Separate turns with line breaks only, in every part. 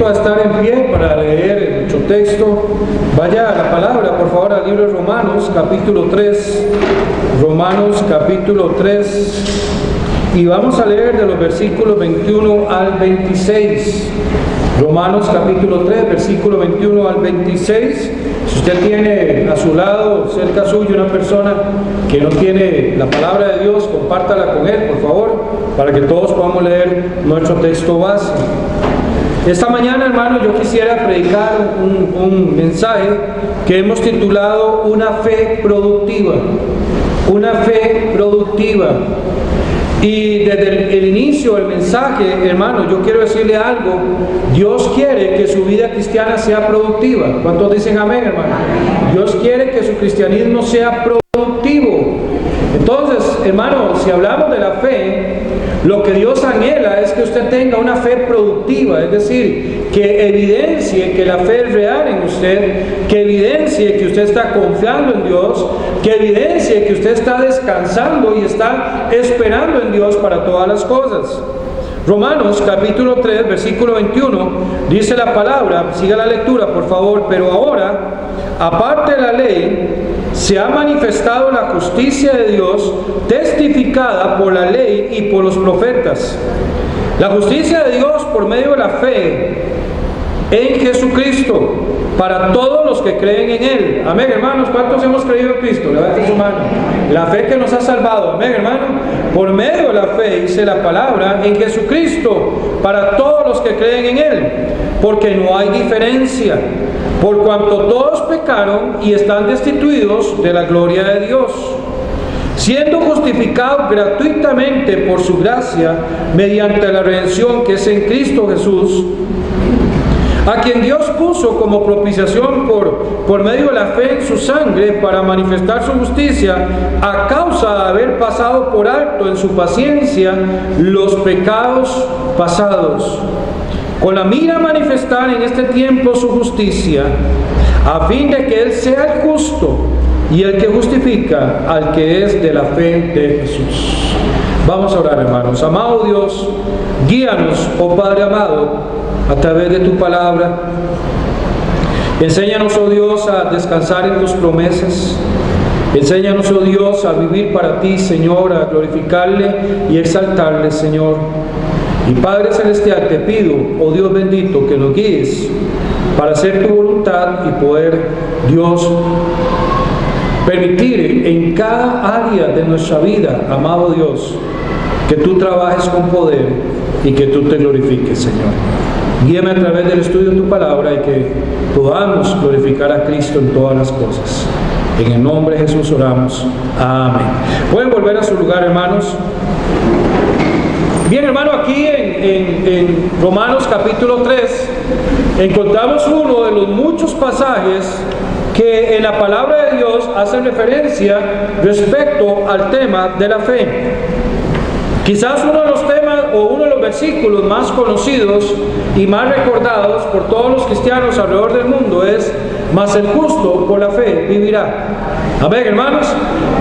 invito a estar en pie para leer nuestro texto. Vaya a la palabra, por favor, al libro de Romanos, capítulo 3. Romanos, capítulo 3. Y vamos a leer de los versículos 21 al 26. Romanos, capítulo 3, versículo 21 al 26. Si usted tiene a su lado, cerca suyo, una persona que no tiene la palabra de Dios, compártala con él, por favor, para que todos podamos leer nuestro texto base. Esta mañana, hermano, yo quisiera predicar un mensaje que hemos titulado Una fe productiva. Una fe productiva. Y desde el inicio del mensaje, hermano, yo quiero decirle algo. Dios quiere que su vida cristiana sea productiva. ¿Cuántos dicen amén, hermano? Dios quiere que su cristianismo sea productivo. Entonces, hermano, si hablamos de la fe, lo que Dios anhela es que usted tenga una fe productiva, es decir, que evidencie que la fe es real en usted, que evidencie que usted está confiando en Dios, que evidencie que usted está descansando y está esperando en Dios para todas las cosas. Romanos capítulo 3, versículo 21, dice la palabra, siga la lectura por favor, pero ahora, aparte de la ley, se ha manifestado la justicia de Dios testificada por la ley y por los profetas. La justicia de Dios por medio de la fe en Jesucristo para todos los que creen en Él. Amén, hermanos. ¿Cuántos hemos creído en Cristo? Levanten su mano. La fe que nos ha salvado. Amén, hermano. Por medio de la fe, dice la palabra, en Jesucristo para todos los que creen en Él. Porque no hay diferencia. Por cuanto todos pecaron y están destituidos de la gloria de Dios, siendo justificados gratuitamente por su gracia, mediante la redención que es en Cristo Jesús, a quien Dios puso como propiciación por medio de la fe en su sangre para manifestar su justicia, a causa de haber pasado por alto en su paciencia los pecados pasados, con la mira a manifestar en este tiempo su justicia, a fin de que Él sea el justo y el que justifica al que es de la fe de Jesús. Vamos a orar, hermanos. Amado Dios, guíanos, oh Padre amado, a través de tu palabra. Enséñanos, oh Dios, a descansar en tus promesas. Enséñanos, oh Dios, a vivir para ti, Señor, a glorificarle y exaltarle, Señor. Y Padre Celestial, te pido, oh Dios bendito, que nos guíes para hacer tu voluntad y poder, Dios, permitir en cada área de nuestra vida, amado Dios, que tú trabajes con poder y que tú te glorifiques, Señor. Guíame a través del estudio de tu palabra y que podamos glorificar a Cristo en todas las cosas. En el nombre de Jesús oramos. Amén. Pueden volver a su lugar, hermanos. Bien, hermano, aquí en Romanos capítulo 3 encontramos uno de los muchos pasajes que en la palabra de Dios hacen referencia respecto al tema de la fe. Quizás uno de los temas o uno de los versículos más conocidos y más recordados por todos los cristianos alrededor del mundo es: mas el justo por la fe vivirá. Amén, hermanos.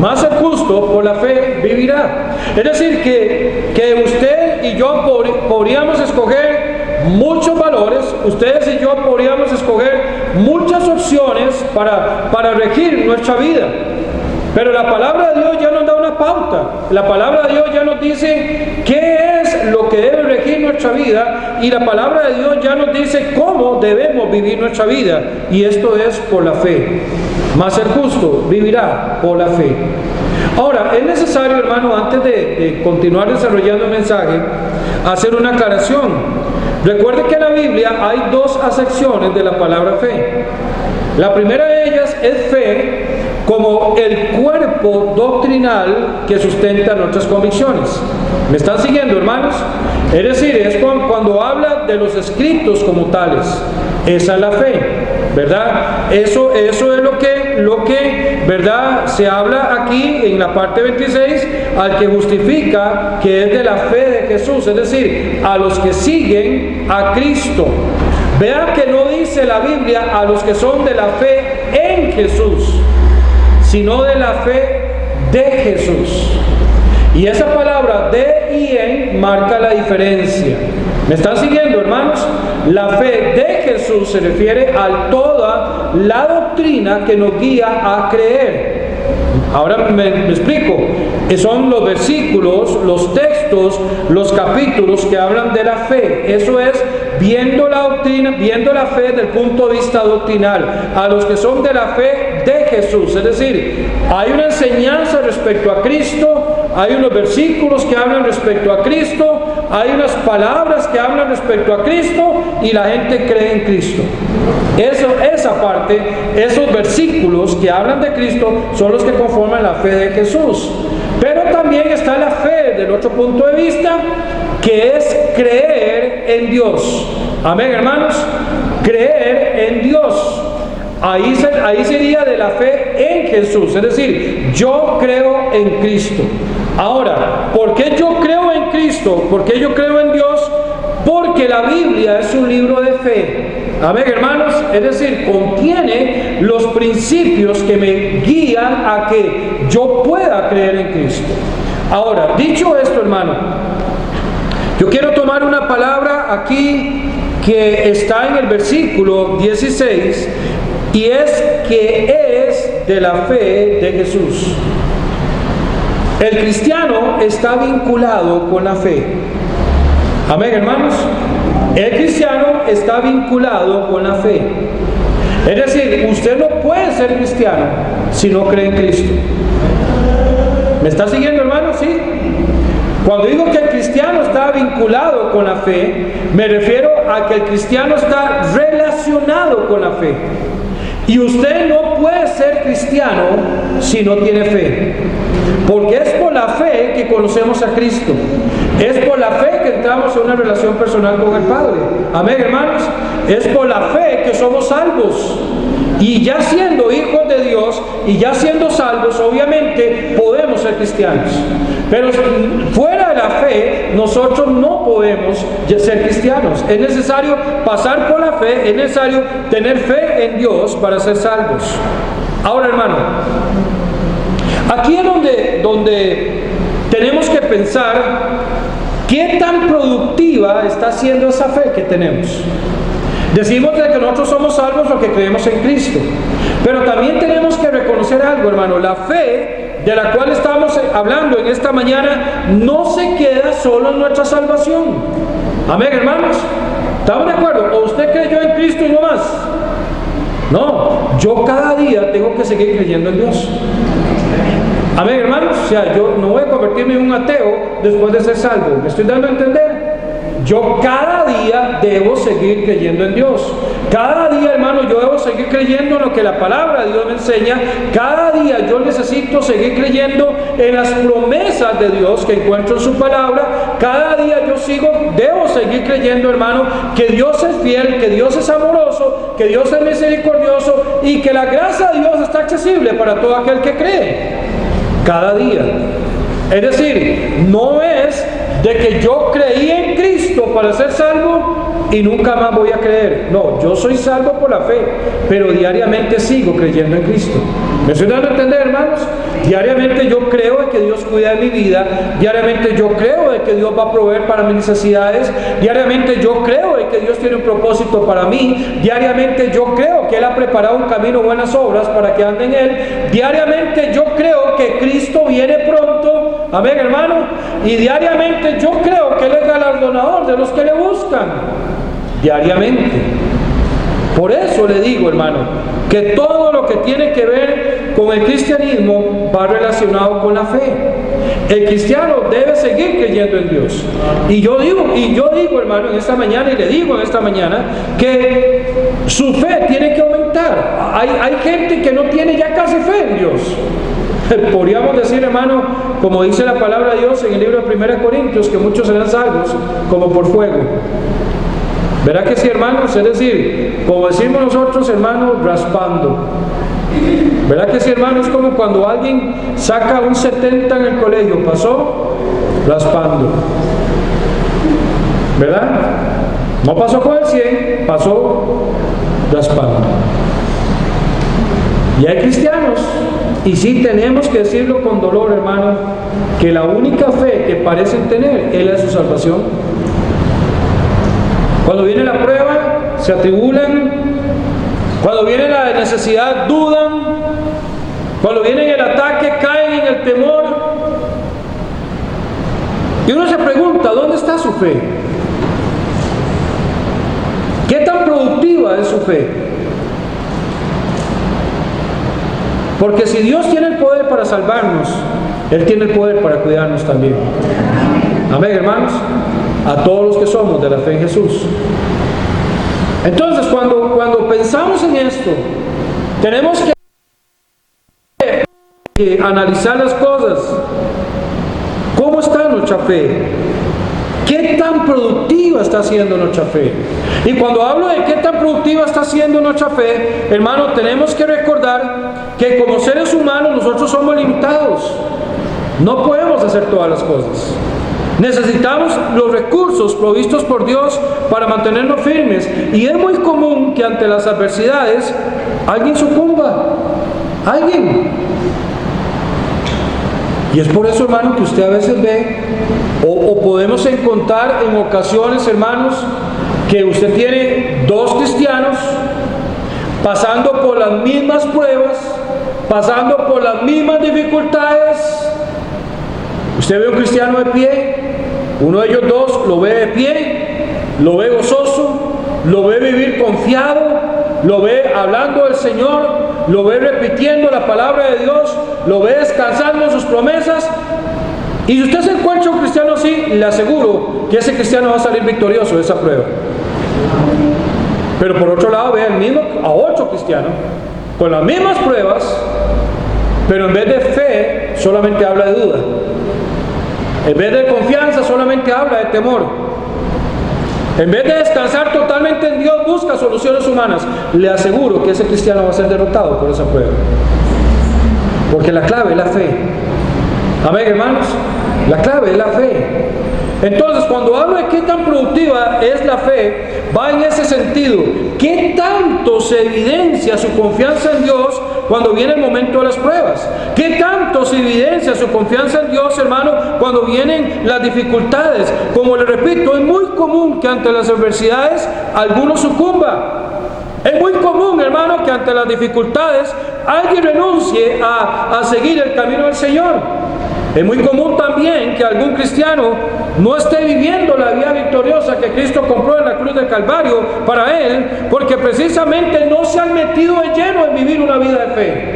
Mas el justo por la fe vivirá. Es decir, que usted y yo podríamos escoger muchos valores, ustedes y yo podríamos escoger muchas opciones para regir nuestra vida. Pero la palabra de Dios ya nos da una pauta. La palabra de Dios ya nos dice qué es lo que debe regir nuestra vida, y la palabra de Dios ya nos dice cómo debemos vivir nuestra vida, y esto es por la fe. Mas el justo vivirá por la fe. Ahora, es necesario, hermano, antes de continuar desarrollando el mensaje, hacer una aclaración. Recuerde que en la Biblia hay dos acepciones de la palabra fe. La primera de ellas es fe como el cuerpo doctrinal que sustenta nuestras convicciones. ¿Me están siguiendo, hermanos? Es decir, es cuando habla de los escritos como tales. Esa es la fe, ¿verdad? Eso es lo que, ¿verdad? Se habla aquí en la parte 26, al que justifica, que es de la fe de Jesús, es decir, a los que siguen a Cristo. Vean que no dice la Biblia a los que son de la fe en Jesús, sino de la fe de Jesús. Y esa palabra de y en marca la diferencia. ¿Me están siguiendo, hermanos? La fe de Jesús se refiere a toda la doctrina que nos guía a creer. Ahora me explico. Son los versículos, los textos, los capítulos que hablan de la fe. Eso es viendo la doctrina, viendo la fe desde el punto de vista doctrinal, a los que son de la fe de Jesús. Es decir, hay una enseñanza respecto a Cristo, hay unos versículos que hablan respecto a Cristo, hay unas palabras que hablan respecto a Cristo y la gente cree en Cristo. Esa parte, esos versículos que hablan de Cristo son los que conforman la fe de Jesús. Pero también está la fe del otro punto de vista, que es creer en Dios. Amén, hermanos. Creer en Dios. Ahí sería de la fe en Jesús. Es decir, yo creo en Cristo. Ahora, ¿por qué yo creo en Cristo? ¿Por qué yo creo en Dios? Porque la Biblia es un libro de fe. Amén, hermanos. Es decir, contiene los principios que me guían a que yo pueda creer en Cristo. Ahora, dicho esto, hermano, yo quiero tomar una palabra aquí que está en el versículo 16 y es que es de la fe de Jesús. El cristiano está vinculado con la fe. Amén, hermanos. El cristiano está vinculado con la fe. Es decir, usted no puede ser cristiano si no cree en Cristo. ¿Me está siguiendo, hermano? Sí. Cuando digo que el cristiano está vinculado con la fe, me refiero a que el cristiano está relacionado con la fe. Y usted no puede ser cristiano si no tiene fe. Porque es por la fe que conocemos a Cristo. Es por la fe que entramos en una relación personal con el Padre. Amén, hermanos. Es por la fe que somos salvos. Y ya siendo hijos de Dios y ya siendo salvos, obviamente podemos ser cristianos. Pero fuera de la fe, nosotros no podemos ser cristianos. Es necesario pasar por la fe, es necesario tener fe en Dios para ser salvos. Ahora, hermano, aquí es donde tenemos que pensar qué tan productiva está siendo esa fe que tenemos. Decimos de que nosotros somos salvos porque creemos en Cristo. Pero también tenemos que reconocer algo, hermano. La fe de la cual estamos hablando en esta mañana no se queda solo en nuestra salvación. Amén, hermanos. ¿Estamos de acuerdo? ¿O usted creyó en Cristo y no más? No, yo cada día tengo que seguir creyendo en Dios. Amén, hermanos. O sea, yo no voy a convertirme en un ateo después de ser salvo. ¿Me estoy dando a entender? Yo cada día debo seguir creyendo en Dios. Cada día, hermano, yo debo seguir creyendo en lo que la palabra de Dios me enseña. Cada día yo necesito seguir creyendo en las promesas de Dios que encuentro en su palabra. Cada día debo seguir creyendo, hermano, que Dios es fiel, que Dios es amoroso, que Dios es misericordioso y que la gracia de Dios está accesible para todo aquel que cree. Cada día. Es decir, no es de que yo creí en Cristo para ser salvo y nunca más voy a creer. No, yo soy salvo por la fe, pero diariamente sigo creyendo en Cristo. ¿Me estoy dando a entender, hermanos? Diariamente yo creo de que Dios cuida de mi vida. Diariamente yo creo de que Dios va a proveer para mis necesidades. Diariamente yo creo de que Dios tiene un propósito para mí. Diariamente yo creo que Él ha preparado un camino, buenas obras para que ande en Él. Diariamente yo creo que Cristo viene pronto. Amén, hermano. Y diariamente yo creo que Él es galardonador de los que le buscan. Diariamente. Por eso le digo, hermano, que todo lo que tiene que ver con el cristianismo va relacionado con la fe. El cristiano debe seguir creyendo en Dios. Y yo digo, hermano, en esta mañana, y le digo en esta mañana, que su fe tiene que aumentar. Hay gente que no tiene ya casi fe en Dios. Podríamos decir, hermano, como dice la palabra de Dios en el libro de 1 Corintios, que muchos serán salvos como por fuego. ¿Verdad que sí, hermanos? Es decir, como decimos nosotros, hermanos, raspando. ¿Verdad que sí, hermanos? Es como cuando alguien saca un 70 en el colegio, pasó raspando. ¿Verdad? No pasó con el 100, pasó raspando. Y hay cristianos, y sí tenemos que decirlo con dolor, hermano, que la única fe que parecen tener es la de su salvación. Cuando viene la prueba, se atribulan. Cuando viene la necesidad, dudan. Cuando viene el ataque, caen en el temor. Y uno se pregunta, ¿dónde está su fe? ¿Qué tan productiva es su fe? Porque si Dios tiene el poder para salvarnos, Él tiene el poder para cuidarnos también. Amén, hermanos. A todos los que somos de la fe en Jesús. Entonces, cuando pensamos en esto, tenemos que analizar las cosas. ¿Cómo está nuestra fe? ¿Qué tan productiva está siendo nuestra fe? Y cuando hablo de qué tan productiva está siendo nuestra fe, hermano, tenemos que recordar que como seres humanos nosotros somos limitados. No podemos hacer todas las cosas. Necesitamos los recursos provistos por Dios para mantenernos firmes. Y es muy común que ante las adversidades alguien sucumba. Alguien. Y es por eso, hermano, que usted a veces ve, o podemos encontrar en ocasiones, hermanos, que usted tiene dos cristianos pasando por las mismas pruebas, pasando por las mismas dificultades. Usted ve un cristiano de pie, uno de ellos dos lo ve de pie, lo ve gozoso, lo ve vivir confiado, lo ve hablando del Señor, lo ve repitiendo la palabra de Dios, lo ve descansando en sus promesas. Y si usted se encuentra un cristiano así, le aseguro que ese cristiano va a salir victorioso de esa prueba. Pero por otro lado ve a otro cristiano con las mismas pruebas, pero en vez de fe solamente habla de duda. En vez de confianza solamente habla de temor. En vez de descansar totalmente en Dios, busca soluciones humanas. Le aseguro que ese cristiano va a ser derrotado por esa prueba. Porque la clave es la fe. Amén, hermanos. La clave es la fe. Entonces, cuando hablo de qué tan productiva es la fe, va en ese sentido. ¿Qué tanto se evidencia su confianza en Dios cuando viene el momento de las pruebas? ¿Qué tanto se evidencia su confianza en Dios, hermano, cuando vienen las dificultades? Como le repito, es muy común que ante las adversidades alguno sucumba. Es muy común, hermano, que ante las dificultades alguien renuncie a seguir el camino del Señor. Es muy común también que algún cristiano no esté viviendo la vida victoriosa que Cristo compró en la cruz del Calvario para él, porque precisamente no se han metido de lleno en vivir una vida de fe.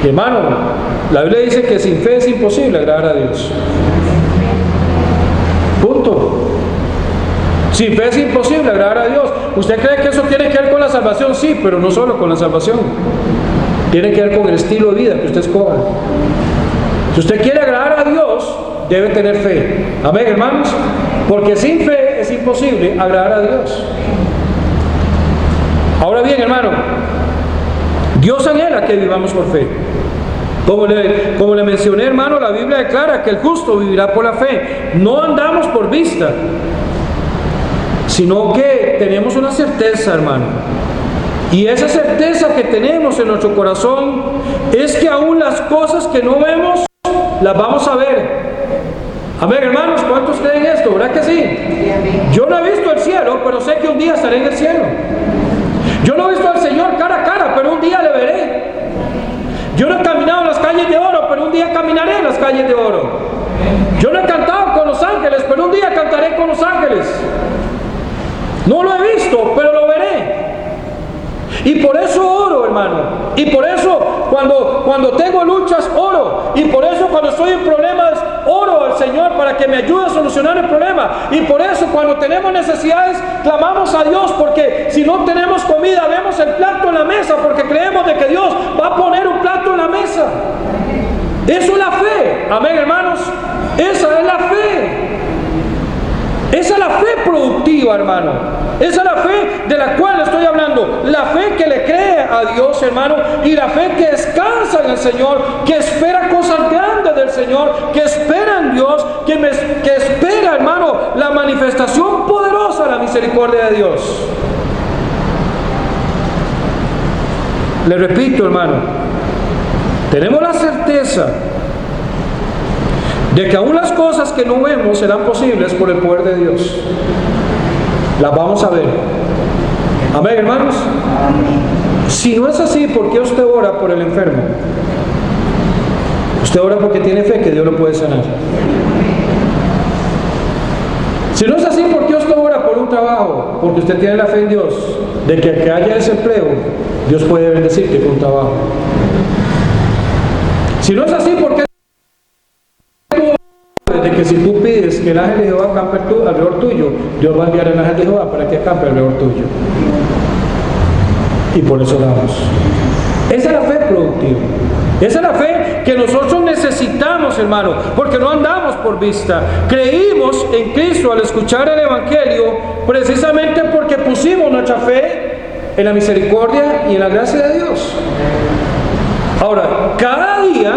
Y hermano, la Biblia dice que sin fe es imposible agradar a Dios. Punto. Sin fe es imposible agradar a Dios. ¿Usted cree que eso tiene que ver con la salvación? Sí, pero no solo con la salvación. Tiene que ver con el estilo de vida que usted escoja. Si usted quiere agradar a Dios, debe tener fe. Amén, hermanos. Porque sin fe es imposible agradar a Dios. Ahora bien, hermano, Dios anhela que vivamos por fe. Como le mencioné, hermano, la Biblia declara que el justo vivirá por la fe. No andamos por vista, sino que tenemos una certeza, hermano. Y esa certeza que tenemos en nuestro corazón es que aún las cosas que no vemos, las vamos a ver. Amén, hermanos, ¿cuántos creen esto? ¿Verdad que sí? Yo no he visto el cielo, pero sé que un día estaré en el cielo. Yo no he visto al Señor cara a cara, pero un día le veré. Yo no he caminado en las calles de oro, pero un día caminaré en las calles de oro. Yo no he cantado con los ángeles, pero un día cantaré con los ángeles. No lo he visto, pero lo veré. Y por eso oro, hermano. Y por eso cuando tengo luchas, oro. Y por eso cuando estoy en problemas, oro al Señor para que me ayude a solucionar el problema. Y por eso cuando tenemos necesidades, clamamos a Dios. Porque si no tenemos comida, vemos el plato en la mesa, porque creemos de que Dios va a poner un plato en la mesa. Eso es la fe. Amén, hermanos. Esa es la fe. Esa es la fe productiva, hermano. Esa es la fe de la cual estoy hablando. La fe que le cree a Dios, hermano. Y la fe que descansa en el Señor. Que espera cosas grandes del Señor. Que espera en Dios. Que espera, hermano, la manifestación poderosa de la misericordia de Dios. Le repito, hermano. Tenemos la certeza de que aún las cosas que no vemos serán posibles por el poder de Dios. Las vamos a ver. Amén, hermanos. Si no es así, ¿por qué usted ora por el enfermo? Usted ora porque tiene fe que Dios lo puede sanar. Si no es así, ¿por qué usted ora por un trabajo? Porque usted tiene la fe en Dios de que haya desempleo, Dios puede bendecirte con un trabajo. Si no es así, ¿por qué de que si tú pides que el ángel de Jehová acampe alrededor tuyo, Dios va a enviar el ángel de Jehová para que acampe alrededor tuyo? Y por eso damos. Esa es la fe productiva. Esa es la fe que nosotros necesitamos, hermano, porque no andamos por vista. Creímos en Cristo al escuchar el Evangelio, precisamente porque pusimos nuestra fe en la misericordia y en la gracia de Dios. Ahora, cada día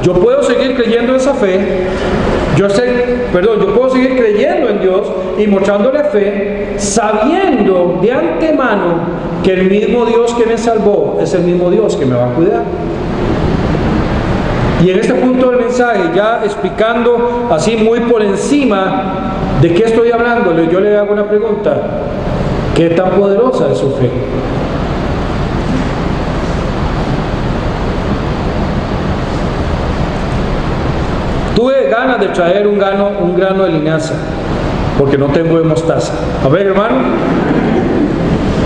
yo puedo seguir creyendo en esa fe. Yo puedo seguir creyendo en Dios y mostrándole fe, sabiendo de antemano que el mismo Dios que me salvó es el mismo Dios que me va a cuidar. Y en este punto del mensaje, ya explicando así muy por encima de qué estoy hablándole, yo le hago una pregunta: ¿qué tan poderosa es su fe? Tuve ganas de traer un grano de linaza, porque no tengo de mostaza. A ver, hermano,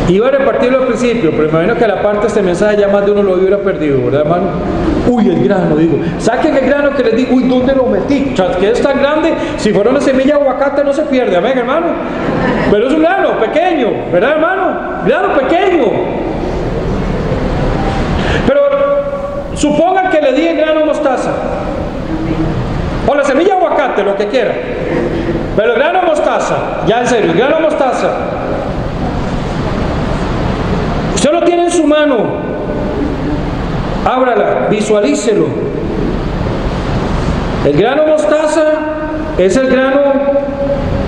iba a repartirlo al principio, pero me imagino que a la parte de este mensaje ya más de uno lo hubiera perdido, ¿verdad, hermano? Uy, el grano, digo, saquen el grano que les digo, uy, ¿dónde lo metí? Tras que es tan grande, si fuera una semilla de aguacate no se pierde, a ver, hermano. Pero es un grano pequeño, ¿verdad, hermano? Grano pequeño. Pero supongan que le di el grano de mostaza, o la semilla de aguacate, lo que quiera. Pero el grano de mostaza, ya en serio, el grano de mostaza, usted lo tiene en su mano, ábrala, visualícelo. El grano de mostaza es el grano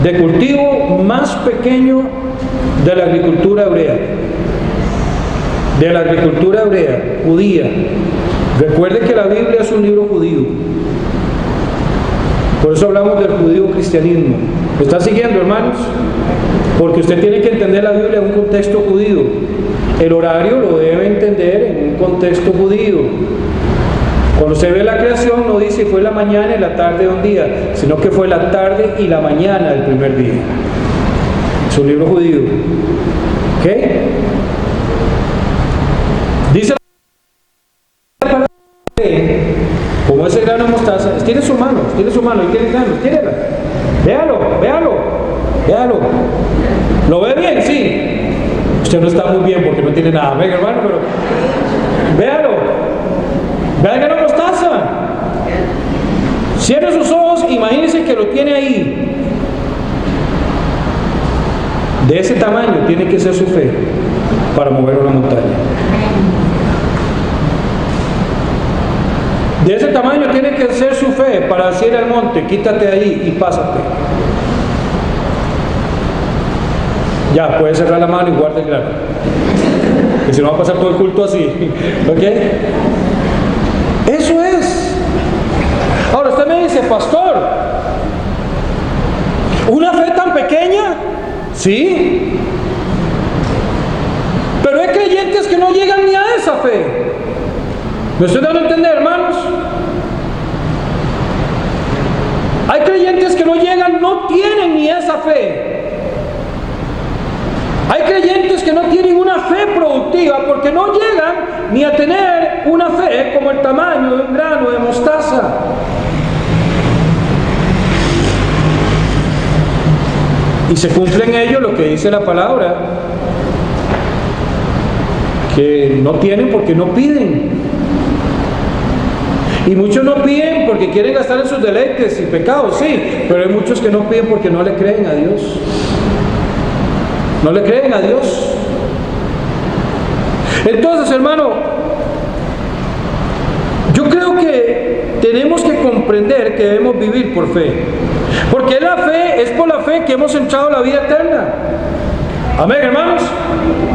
de cultivo más pequeño de la agricultura hebrea. De la agricultura hebrea, judía. Recuerde que la Biblia es un libro judío. Por eso hablamos del judío cristianismo. ¿Me está siguiendo, hermanos? Porque usted tiene que entender la Biblia en un contexto judío. El horario lo debe entender en un contexto judío. Cuando se ve la creación no dice fue la mañana y la tarde de un día, sino que fue la tarde y la mañana del primer día. Es un libro judío. ¿Ok? Dice la palabra, como ese grano de mostaza, tiene su mano y tiene granos, tírela. Véalo. ¿Lo ve bien? Sí. Usted no está muy bien porque no tiene nada, venga, hermano, pero véalo. Vea el grano de mostaza. Cierre sus ojos, imagínese que lo tiene ahí. De ese tamaño tiene que ser su fe para mover una montaña. De ese tamaño tiene que ser su fe para decir al monte, quítate de ahí y pásate. Ya, puede cerrar la mano y guarda el grano. Que si no va a pasar todo el culto así. ¿Ok? Eso es. Ahora usted me dice, pastor, ¿una fe tan pequeña? Sí. Pero hay creyentes que no llegan ni a esa fe. ¿Me estoy dando a entender, hermanos? Hay creyentes que no llegan, no tienen ni esa fe. Hay creyentes que no tienen una fe productiva porque no llegan ni a tener una fe como el tamaño de un grano de mostaza. Y se cumple en ello lo que dice la palabra, que no tienen porque no piden. Y muchos no piden porque quieren gastar en sus deleites y pecados, sí, pero hay muchos que no piden porque no le creen a Dios. No le creen a Dios. Entonces, hermano, yo creo que tenemos que comprender que debemos vivir por fe. Porque la fe es por la fe que hemos entrado a la vida eterna. Amén, hermanos.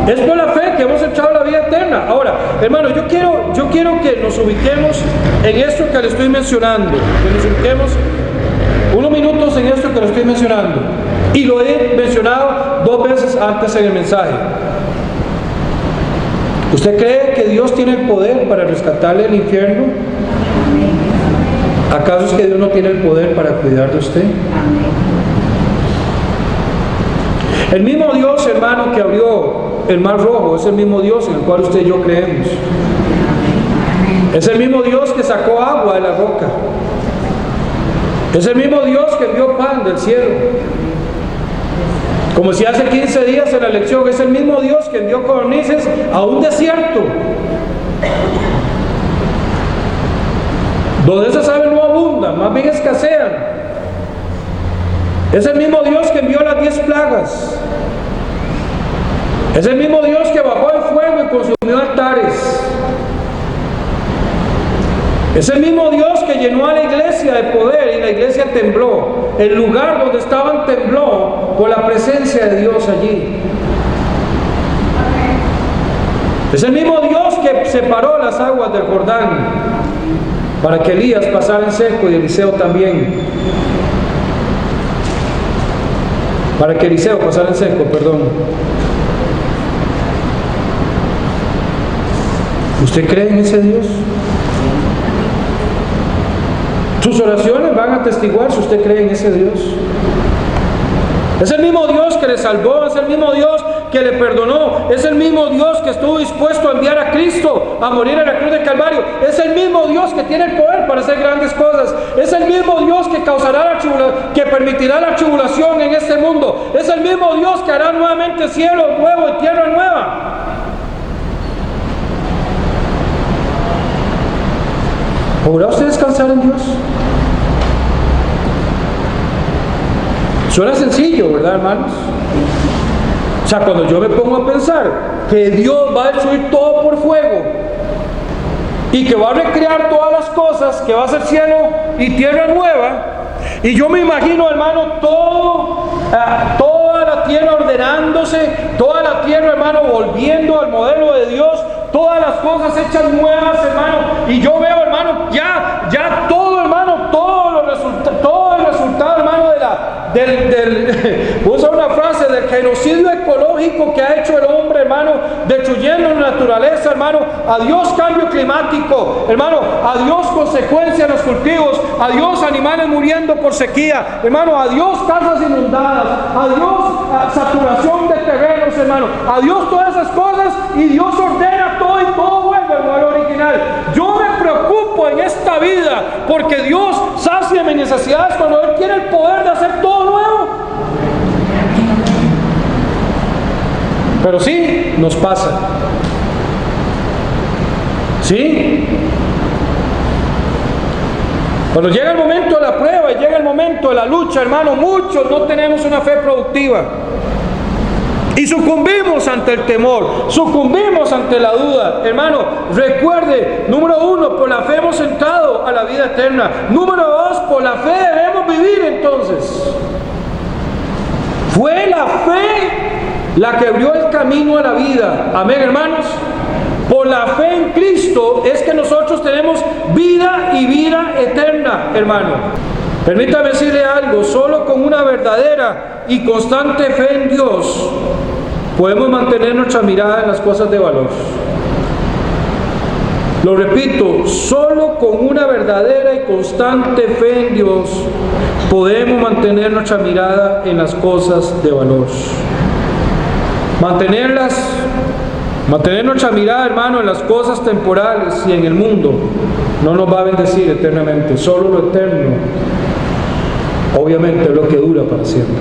Es por la fe que hemos entrado a la vida eterna. Ahora, hermano, yo quiero que nos ubiquemos en esto que le estoy mencionando, que nos ubiquemos unos minutos en esto que le estoy mencionando. Y lo he mencionado 2 veces antes en el mensaje. ¿Usted cree que Dios tiene el poder para rescatarle del infierno? ¿Acaso es que Dios no tiene el poder para cuidar de usted? El mismo Dios, hermano, que abrió el mar rojo, es el mismo Dios en el cual usted y yo creemos. Es el mismo Dios que sacó agua de la roca. Es el mismo Dios que envió pan del cielo. Como si hace 15 días en la lección, es el mismo Dios que envió codornices a un desierto, donde esas aves no abundan, más bien escasean. Es el mismo Dios que envió las 10 plagas. Es el mismo Dios que bajó el fuego y consumió altares. Es el mismo Dios que llenó a la iglesia de poder y la iglesia tembló. El lugar donde estaban tembló por la presencia de Dios allí. Es el mismo Dios que separó las aguas del Jordán para que Elías pasara en seco y Eliseo también. Para que Eliseo pasara en seco, perdón. ¿Usted cree en ese Dios? Sus oraciones van a atestiguar si usted cree en ese Dios. Es el mismo Dios que le salvó, es el mismo Dios que le perdonó, es el mismo Dios que estuvo dispuesto a enviar a Cristo a morir en la cruz del Calvario, es el mismo Dios que tiene el poder para hacer grandes cosas, es el mismo Dios que causará que permitirá la tribulación en este mundo, es el mismo Dios que hará nuevamente cielo nuevo y tierra nueva. ¿Podrá usted descansar en Dios? Suena sencillo, ¿verdad, hermanos? O sea, cuando yo me pongo a pensar que Dios va a destruir todo por fuego y que va a recrear todas las cosas, que va a hacer cielo y tierra nueva, y yo me imagino, hermano, toda la tierra ordenándose, toda la tierra, hermano, volviendo al modelo de Dios, todas las cosas hechas nuevas, hermano, y yo veo, hermano, ya todo, hermano, todo el resultado, hermano, voy a usar una frase, del genocidio ecológico que ha hecho el hombre, hermano, destruyendo la naturaleza, hermano, adiós cambio climático, hermano, adiós consecuencias en los cultivos, adiós animales muriendo por sequía, hermano, adiós casas inundadas, adiós saturación de terrenos, hermano, adiós todas esas cosas, y Dios ordena todo y todo vuelve al lugar original. Yo me preocupo en esta vida porque Dios sacia mis necesidades cuando Él tiene el poder de hacer todo nuevo. Pero sí, nos pasa. ¿Sí? Cuando llega el momento de la prueba y llega el momento de la lucha, hermano, muchos no tenemos una fe productiva. Y sucumbimos ante el temor, sucumbimos ante la duda. Hermano, recuerde, número 1, por la fe hemos entrado a la vida eterna. Número 2, por la fe debemos vivir entonces. Fue la fe la que abrió el camino a la vida. Amén, hermanos. Por la fe en Cristo es que nosotros tenemos vida y vida eterna, hermano. Permítame decirle algo, solo con una verdadera y constante fe en Dios podemos mantener nuestra mirada en las cosas de valor. Lo repito, solo con una verdadera y constante fe en Dios podemos mantener nuestra mirada en las cosas de valor. Mantener nuestra mirada, hermano, en las cosas temporales y en el mundo no nos va a bendecir eternamente. Solo lo eterno, obviamente, es lo que dura para siempre.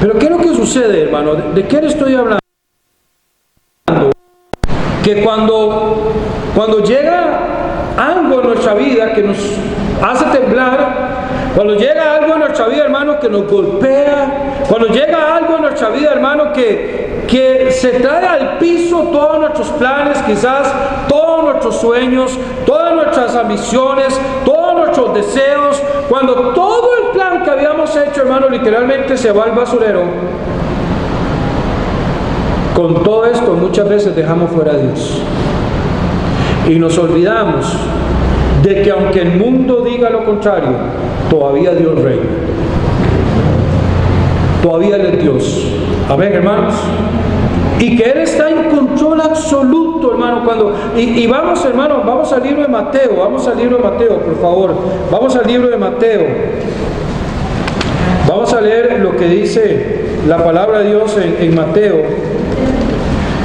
Pero ¿qué es lo que sucede, hermano? ¿De qué le estoy hablando? Que cuando llega algo en nuestra vida que nos hace temblar, cuando llega algo en nuestra vida, hermano, que nos golpea, cuando llega algo en nuestra vida, hermano, que se trae al piso todos nuestros planes, quizás todos nuestros sueños, todas nuestras ambiciones, todos nuestros deseos, cuando todo el plan que habíamos hecho, hermano, literalmente se va al basurero, Con todo esto muchas veces dejamos fuera a Dios y nos olvidamos de que aunque el mundo diga lo contrario, todavía Dios reina, todavía Él es Dios. Amén, hermanos. Y que Él está en control absoluto, hermano. Y vamos, hermano, vamos al libro de Mateo. Vamos al libro de Mateo, por favor. Vamos al libro de Mateo. Vamos a leer lo que dice la palabra de Dios en Mateo,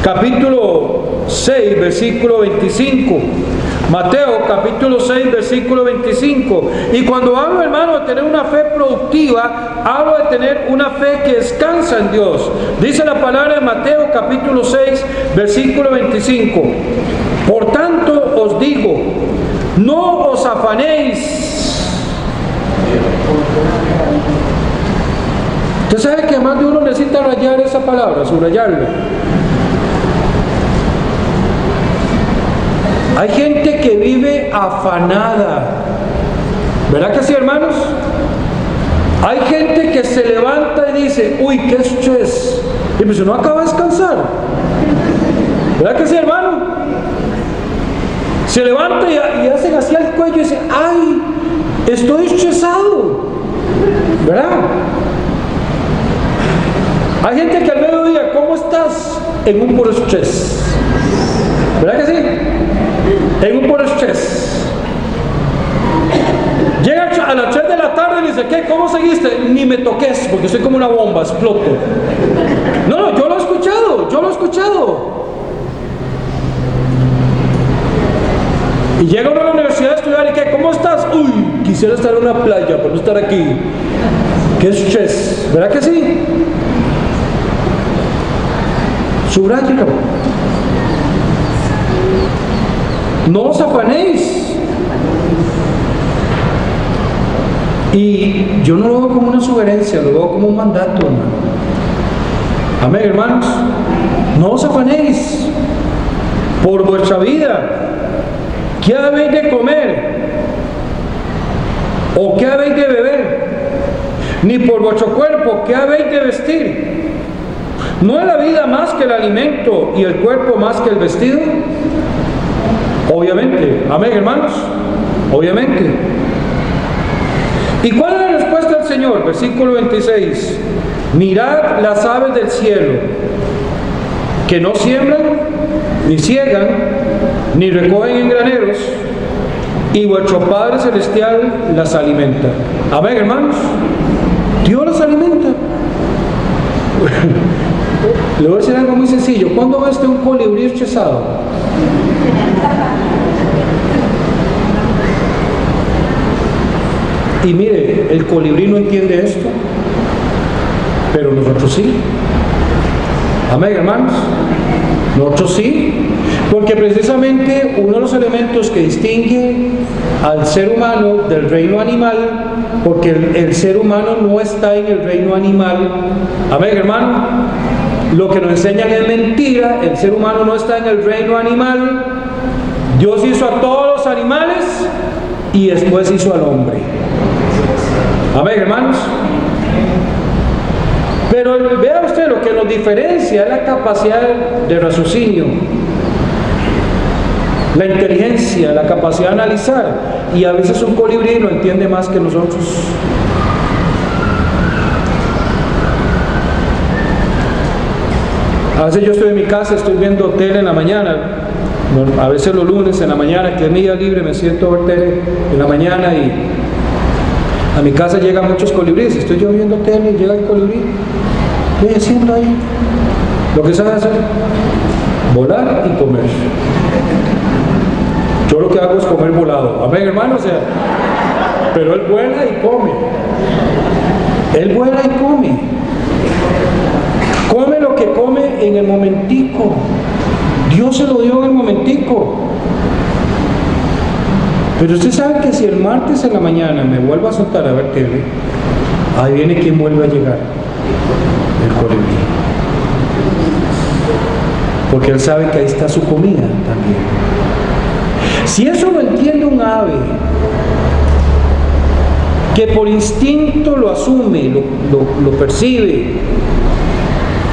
capítulo 6, versículo 25. Mateo capítulo 6, versículo 25. Y cuando hablo, hermano, de tener una fe productiva, hablo de tener una fe que descansa en Dios. Dice la palabra de Mateo capítulo 6, versículo 25. Por tanto os digo, no os afanéis. Usted sabe que más de uno necesita rayar esa palabra, subrayarla. Hay gente que vive afanada, ¿verdad que sí, hermanos? Hay gente que se levanta y dice, uy, qué estrés, y pues no acaba de descansar, ¿verdad que sí, hermano? Se levanta y hace así al cuello y dice, ay, estoy estresado, ¿verdad? Hay gente que al mediodía, ¿cómo estás? En un puro estrés, ¿verdad que sí? En un puro estrés. Llega a las 3 de la tarde y dice, ¿qué? ¿Cómo seguiste? Ni me toques, porque soy como una bomba, exploto. No, yo lo he escuchado. Y llega uno a la universidad a estudiar y ¿qué? ¿Cómo estás? Uy, quisiera estar en una playa, pero no estar aquí. Qué estrés, ¿verdad que sí? Subráyelo. No os afanéis. Y yo no lo veo como una sugerencia, lo veo como un mandato, hermano. Amén, hermanos. No os afanéis por vuestra vida. ¿Qué habéis de comer? ¿O qué habéis de beber? Ni por vuestro cuerpo, ¿qué habéis de vestir? ¿No es la vida más que el alimento y el cuerpo más que el vestido? Obviamente. Amén, hermanos. Obviamente. ¿Y cuál es la respuesta del Señor? Versículo 26. Mirad las aves del cielo, que no siembran, ni ciegan, ni recogen en graneros, y vuestro Padre Celestial las alimenta. Amén, hermanos. Dios las alimenta. Le voy a decir algo muy sencillo. ¿Cuándo ve usted un colibrí estresado? Y mire, el colibrí no entiende esto, pero nosotros sí. Amén, hermanos. Nosotros sí, porque precisamente uno de los elementos que distingue al ser humano del reino animal, porque el ser humano no está en el reino animal. Amén, hermano. Lo que nos enseñan es mentira. El ser humano no está en el reino animal. Dios hizo a todos los animales y después hizo al hombre. Amén, hermanos. Pero vea usted, lo que nos diferencia es la capacidad de raciocinio, la inteligencia, la capacidad de analizar. Y a veces un colibrí lo entiende más que nosotros. A veces yo estoy en mi casa, estoy viendo tele en la mañana. A veces los lunes en la mañana, que es mi día libre, me siento a ver tele en la mañana y a mi casa llegan muchos colibríes. Estoy yo viendo tele y llega el colibrí. Estoy haciendo ahí lo que sabe hacer: volar y comer. Yo lo que hago es comer volado. Amén, hermano. O sea, pero él vuela y come. Él vuela y come. Come lo que come en el momentico. Dios se lo dio en el momentico. Pero usted sabe que si el martes en la mañana me vuelvo a soltar a ver tele, ahí viene quien vuelve a llegar: el colibrí. Porque él sabe que ahí está su comida también. Si eso lo entiende un ave, que por instinto lo asume, lo percibe,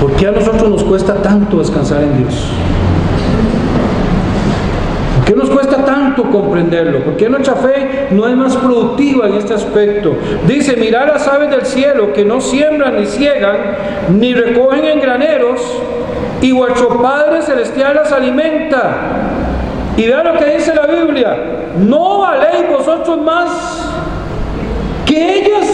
¿Por qué a nosotros nos cuesta tanto descansar en Dios? ¿Por qué nos cuesta tanto comprenderlo? ¿Por qué nuestra fe no es más productiva en este aspecto? Dice, mirad las aves del cielo que no siembran ni ciegan, ni recogen en graneros, y vuestro Padre Celestial las alimenta. Y vean lo que dice la Biblia, ¿no valéis vosotros más que ellas?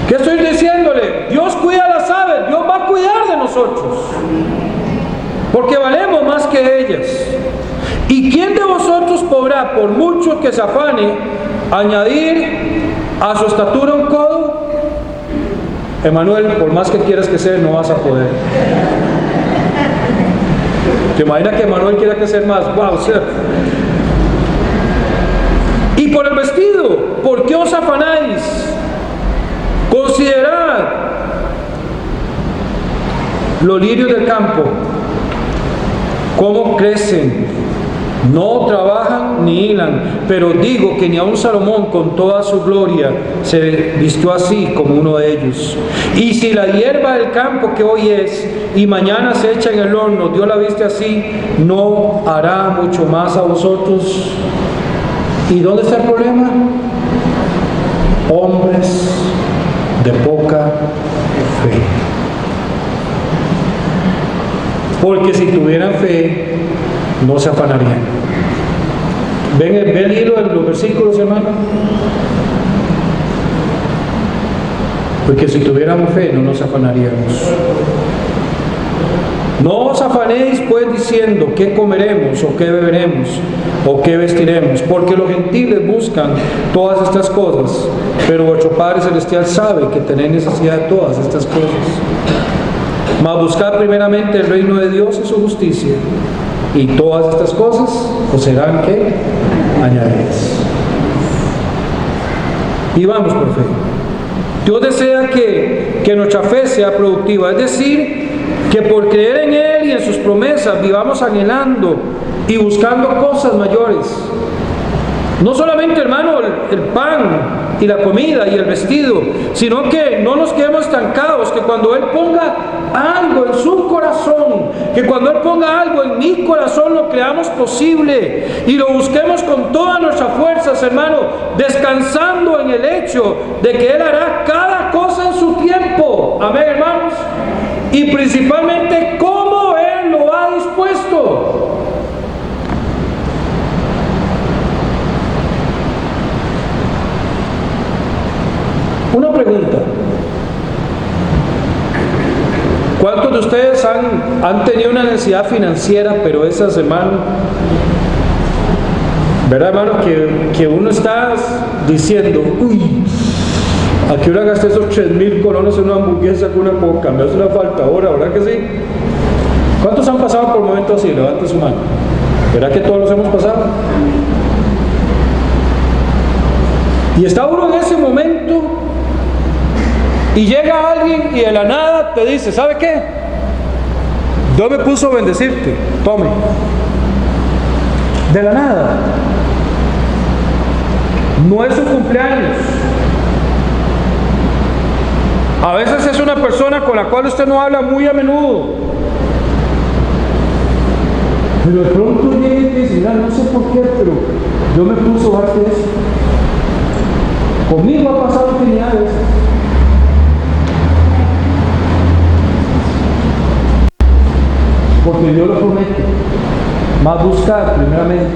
¿Qué estoy diciéndole? Dios cuida las aves, Dios va a cuidar de nosotros, porque valemos más que ellas. ¿Y quién de vosotros podrá, por mucho que se afane, añadir a su estatura un codo? Emanuel, por más que quieras crecer, no vas a poder. ¿Te imaginas que Emanuel quiera crecer más? ¡Wow! ¿Cierto? Y por el vestido, ¿por qué os afanáis? Considerad los lirios del campo, cómo crecen, no trabajan ni hilan, pero digo que ni aun Salomón con toda su gloria se vistió así como uno de ellos. Y si la hierba del campo que hoy es y mañana se echa en el horno, Dios la viste así, ¿no hará mucho más a vosotros? ¿Y dónde está el problema? Hombres de poca fe. Porque si tuvieran fe, no se afanarían. ¿Ven el hilo de los versículos, hermano? Porque si tuviéramos fe, no nos afanaríamos. No os afanéis pues diciendo qué comeremos o qué beberemos o qué vestiremos, porque los gentiles buscan todas estas cosas, pero vuestro Padre Celestial sabe que tenéis necesidad de todas estas cosas. Mas buscad primeramente el reino de Dios y su justicia, y todas estas cosas os serán ¿qué? Añadidas. Y vamos por fe. Dios desea que nuestra fe sea productiva, es decir, que por creer en Él y en sus promesas vivamos anhelando y buscando cosas mayores. No solamente, hermano, el pan y la comida y el vestido, sino que no nos quedemos estancados, que cuando Él ponga algo en su corazón, que cuando Él ponga algo en mi corazón, lo creamos posible y lo busquemos con todas nuestras fuerzas, hermano, descansando en el hecho de que Él hará cada cosa en su tiempo. Amén, hermanos. Y principalmente cómo Él lo ha dispuesto. Una pregunta. ¿Cuántos de ustedes han tenido una necesidad financiera, pero esas, hermano, verdad, hermano, que uno está diciendo, uy, ¿a qué hora gasté esos 3,000 colones en una hamburguesa con una coca? Me hace una falta ahora, ¿verdad que sí? ¿Cuántos han pasado por momentos así? Levante su mano. ¿Verdad que todos los hemos pasado? Y está uno en ese momento y llega alguien y de la nada te dice, ¿sabe qué? Dios me puso a bendecirte, tome. De la nada. No es su cumpleaños. A veces es una persona con la cual usted no habla muy a menudo. Pero de pronto llega y dice, mira, no sé por qué, pero Dios me puso a darte eso. Conmigo ha pasado infinidad de veces. Porque Dios lo promete. Más buscar primeramente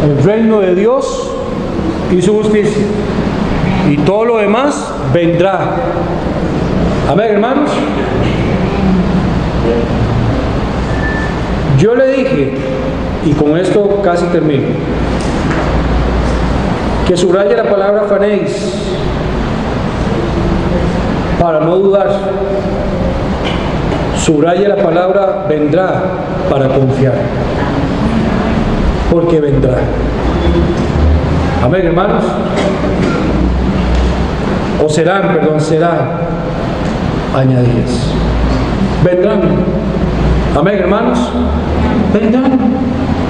el reino de Dios y su justicia, y todo lo demás vendrá. Amén, hermanos. Yo le dije, y con esto casi termino, que subraye la palabra afanéis para no dudar. Subraye la palabra vendrá para confiar, porque vendrá. Amén, hermanos. O serán añadidas. Vendrán. Amén, hermanos. Vendrán.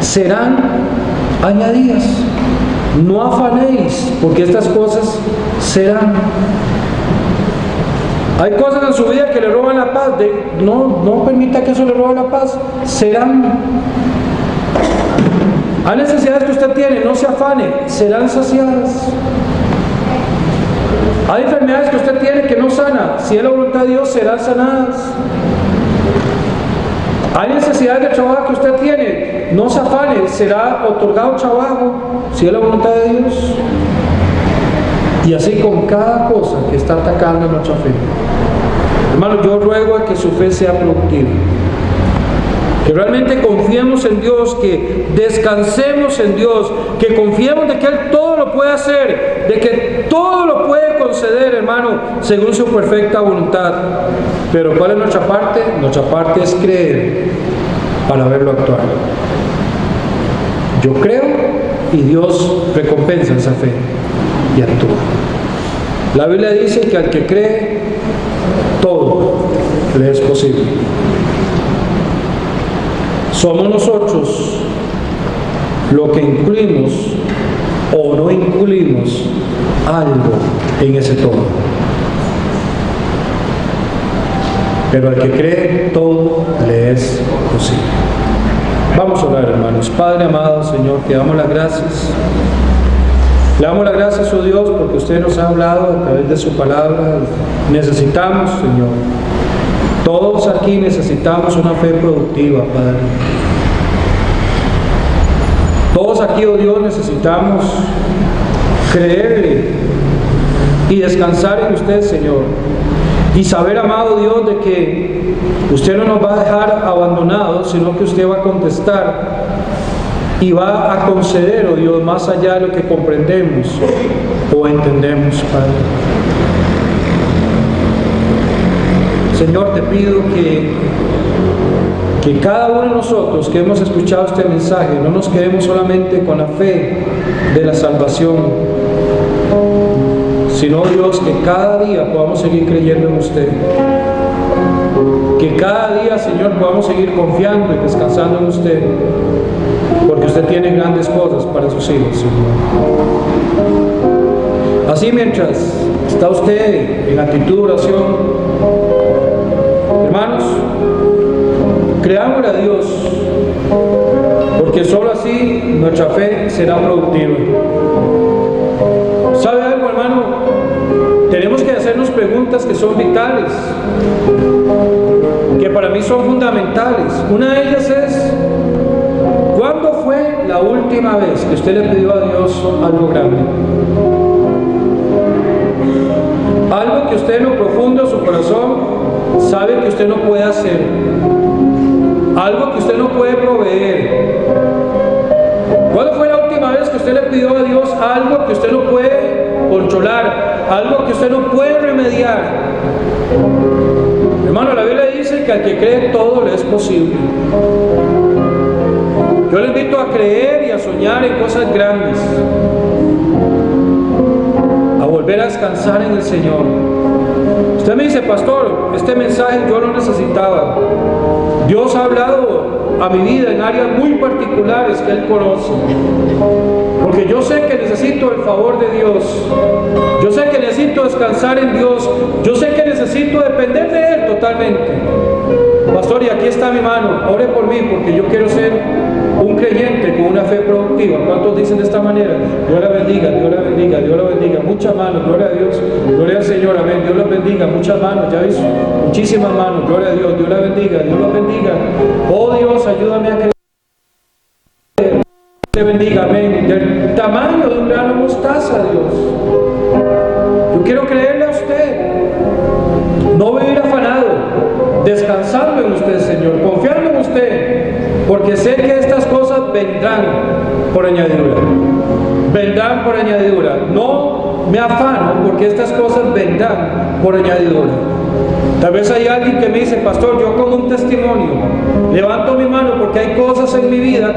Serán añadidas. No afanéis, porque estas cosas serán. Hay cosas en su vida que le roban la paz. No permita que eso le robe la paz. Serán. Hay necesidades que usted tiene, no se afane, serán saciadas. Hay enfermedades que usted tiene que no sana, si es la voluntad de Dios, serán sanadas. Hay necesidades de trabajo que usted tiene, no se afane, será otorgado trabajo, si es la voluntad de Dios. Y así con cada cosa que está atacando nuestra fe. Hermano, yo ruego a que su fe sea productiva. Que realmente confiemos en Dios, que descansemos en Dios, que confiemos de que Él todo lo puede hacer, de que todo lo puede conceder, hermano, según su perfecta voluntad. Pero ¿cuál es nuestra parte? Nuestra parte es creer para verlo actuar. Yo creo y Dios recompensa esa fe y actúa. La Biblia dice que al que cree, todo le es posible. Somos nosotros lo que incluimos o no incluimos algo en ese todo. Pero al que cree, todo le es posible. Vamos a orar, hermanos. Padre amado, Señor, te damos las gracias. Le damos las gracias, oh Dios, porque usted nos ha hablado a través de su palabra. Necesitamos, Señor, todos aquí necesitamos una fe productiva, Padre. Todos aquí, oh Dios, necesitamos creerle y descansar en usted, Señor. Y saber, amado Dios, de que usted no nos va a dejar abandonados, sino que usted va a contestar y va a conceder, oh Dios, más allá de lo que comprendemos o entendemos, Padre. Señor, te pido que cada uno de nosotros que hemos escuchado este mensaje no nos quedemos solamente con la fe de la salvación, sino, Dios, que cada día podamos seguir creyendo en usted, que cada día, Señor, podamos seguir confiando y descansando en usted, porque usted tiene grandes cosas para sus hijos, Señor. Así, mientras está usted en actitud de oración, hermanos, creámosle a Dios, porque solo así nuestra fe será productiva. ¿Sabe algo, hermano? Tenemos que hacernos preguntas que son vitales, que para mí son fundamentales. Una de ellas es: ¿cuándo fue la última vez que usted le pidió a Dios algo grande? Algo que usted en lo profundo de su corazón sabe que usted no puede hacer, algo que usted no puede proveer. ¿Cuándo fue la última vez que usted le pidió a Dios algo que usted no puede controlar, algo que usted no puede remediar? Hermano, la Biblia dice que al que cree todo le es posible. Yo le invito a creer y a soñar en cosas grandes, a volver a descansar en el Señor. Usted me dice: pastor, este mensaje yo lo necesitaba. Dios ha hablado a mi vida en áreas muy particulares que Él conoce, porque yo sé que necesito el favor de Dios, yo sé que necesito descansar en Dios, yo sé que necesito depender de Él totalmente. Pastor, y aquí está mi mano, ore por mí, porque yo quiero ser un creyente con una fe productiva. ¿Cuántos dicen de esta manera? Dios la bendiga, Dios la bendiga, Dios la bendiga. Muchas manos, gloria a Dios, gloria al Señor, amén. Dios los bendiga, muchas manos, ya hizo, muchísimas manos, gloria a Dios, Dios la bendiga, Dios los bendiga. Oh Dios, ayúdame a creer. Te bendiga, amén. Del tamaño de un grano de mostaza, Dios. Yo quiero creerle a usted, no vivir afanado, descansando en usted, Señor, confiando en usted, porque sé que estas cosas vendrán por añadidura. Vendrán por añadidura. No me afano, porque estas cosas vendrán por añadidura. Tal vez hay alguien que me dice, pastor, yo como un testimonio, levanto mi mano porque hay cosas en mi vida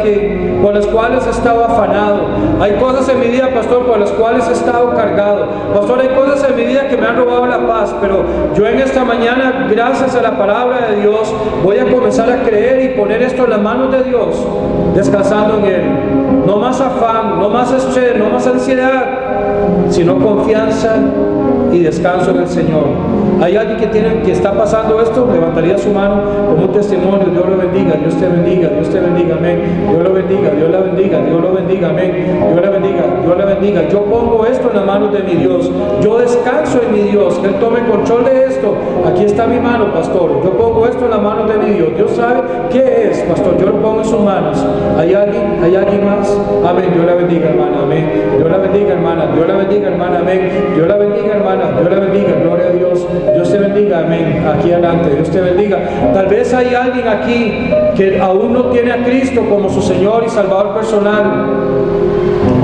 por las cuales he estado afanado. Hay cosas en mi vida, pastor, por las cuales he estado cargado. Pastor, hay cosas en mi vida que me han robado la paz, pero yo en esta mañana, gracias a la palabra de Dios, voy a comenzar a creer y poner esto en las manos de Dios, descansando en Él. No más afán, no más estrés, no más ansiedad, sino confianza y descanso en el Señor. Hay alguien que está pasando esto, levantaría su mano como un testimonio. Dios lo bendiga, Dios te bendiga, Dios te bendiga, amén. Dios lo bendiga, Dios la bendiga, Dios lo bendiga, amén. Dios la bendiga, Dios la bendiga. Yo pongo esto en las manos de mi Dios. Yo descanso en mi Dios, que Él tome control de esto. Aquí está mi mano, pastor. Yo pongo esto en las manos de mi Dios. Dios sabe qué es, pastor. Yo lo pongo en sus manos. ¿Hay alguien más? Amén. Dios la bendiga, hermana, amén. Dios la bendiga, hermana. Dios la bendiga, hermana, amén. Dios la bendiga, hermana. Dios la bendiga, gloria a Dios. Dios te bendiga, amén. Aquí adelante, Dios te bendiga. Tal vez hay alguien aquí que aún no tiene a Cristo como su Señor y Salvador personal.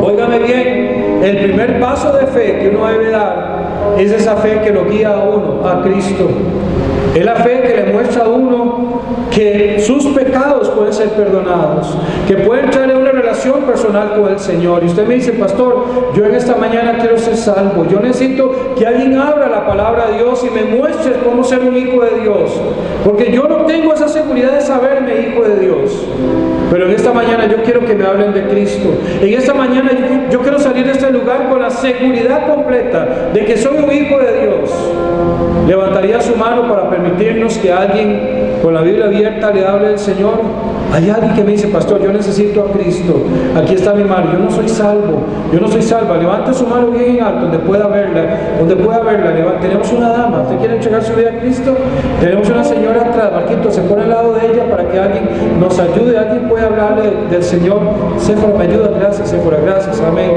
Óigame bien, el primer paso de fe que uno debe dar es esa fe que lo guía a uno, a Cristo. Es la fe que le muestra a uno que sus pecados pueden ser perdonados, que puede entrar en una relación personal con el Señor. Y usted me dice, pastor, yo en esta mañana quiero ser salvo. Yo necesito que alguien abra la palabra de Dios y me muestre cómo ser un hijo de Dios, porque yo no tengo esa seguridad de saberme hijo de Dios. Pero en esta mañana yo quiero que me hablen de Cristo. En esta mañana yo quiero salir de este lugar con la seguridad completa de que soy un hijo de Dios. Levantaría su mano para permitirnos que alguien con la Biblia abierta le hable del Señor. Hay alguien que me dice, pastor, yo necesito a Cristo. Aquí está mi mano, yo no soy salvo, yo no soy salva. Levante su mano bien en alto, donde pueda verla, tenemos una dama, ¿usted quiere entregar su vida a Cristo? Tenemos una señora atrás, Marquito, se pone al lado de ella para que alguien nos ayude, alguien puede hablarle del Señor. Séfora, me ayuda, gracias, Séfora, gracias, amén.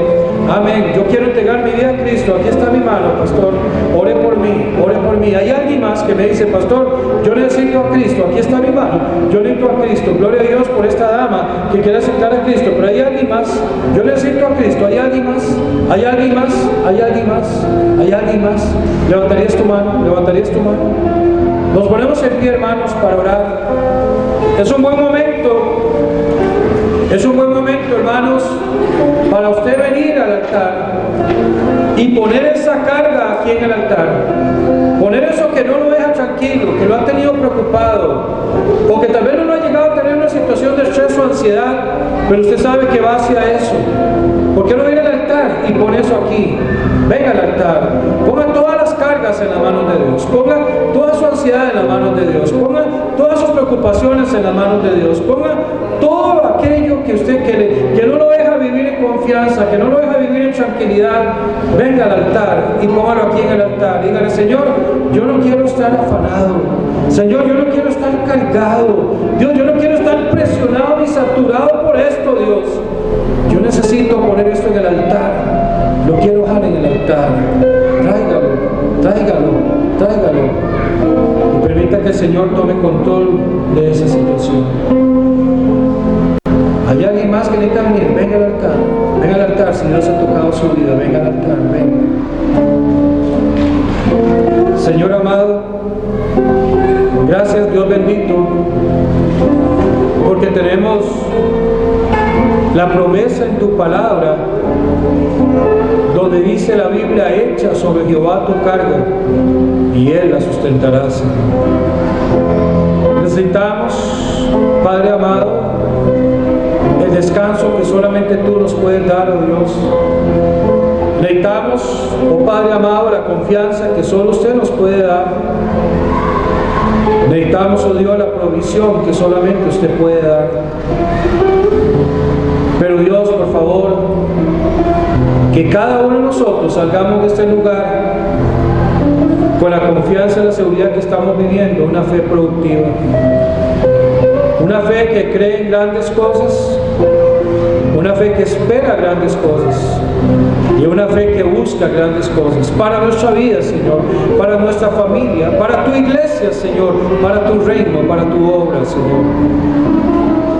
Amén, yo quiero entregar mi vida a Cristo, aquí está mi mano, pastor, ore por mí, ore por mí. Hay alguien más que me dice, pastor, yo necesito a Cristo, aquí está mi mano, yo necesito a Cristo, gloria a Dios por esta dama que quiere aceptar a Cristo, pero hay alguien más, yo necesito a Cristo, hay alguien más, hay alguien más, hay alguien más, hay alguien más. Levantarías tu mano, levantarías tu mano. Nos ponemos en pie, hermanos, para orar. Es un buen momento, hermanos, para usted venir al altar y poner esa carga aquí en el altar. Poner eso que no lo deja tranquilo, que lo ha tenido preocupado, o que tal vez no lo ha llegado a tener una situación de estrés o ansiedad, pero usted sabe que va hacia eso. ¿Por qué no viene al altar y pone eso aquí? Venga al altar, ponga todas las cargas en las manos de Dios, ponga toda su ansiedad en las manos de Dios, ponga todas sus preocupaciones en las manos de Dios, ponga todo aquello que usted que no lo deja vivir en confianza, que no lo deja vivir en tranquilidad. Venga al altar y póngalo aquí en el altar. Dígale, Señor, yo no quiero estar afanado, Señor, yo no quiero estar cargado, Dios, yo no quiero estar presionado ni saturado por esto, Dios. Yo necesito poner esto en el altar, lo quiero dejar en el altar. Tráigalo, tráigalo, tráigalo, y permita que el Señor tome control de esa situación. ¿Hay alguien más que necesita venir? Venga al altar, venga al altar. Si Dios ha tocado su vida, venga al altar, venga. Señor amado, gracias, Dios bendito, porque tenemos la promesa en tu palabra, donde dice la Biblia, echa sobre Jehová tu carga y Él la sustentará, Señor. Necesitamos, Padre amado, el descanso que solamente tú nos puedes dar, oh Dios. Necesitamos, oh Padre amado, la confianza que solo usted nos puede dar. Necesitamos, oh Dios, la provisión que solamente usted puede dar. Pero Dios, por favor, que cada uno de nosotros salgamos de este lugar con la confianza y la seguridad que estamos viviendo, una fe productiva, una fe que cree en grandes cosas, una fe que espera grandes cosas y una fe que busca grandes cosas para nuestra vida, Señor, para nuestra familia, para tu iglesia, Señor, para tu reino, para tu obra, Señor.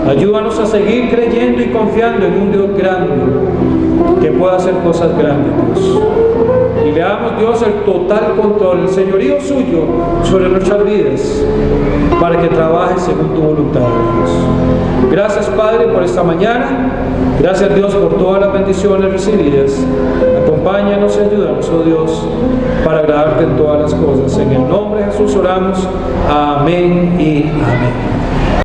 Ayúdanos a seguir creyendo y confiando en un Dios grande que pueda hacer cosas grandes, Dios. y le damos, Dios, el total control, el señorío suyo sobre nuestras vidas, para que trabaje según tu voluntad, Dios. Gracias, Padre, por esta mañana. Gracias, Dios, por todas las bendiciones recibidas. Acompáñanos y ayúdanos, oh Dios, para agradarte en todas las cosas. En el nombre de Jesús oramos. Amén y amén.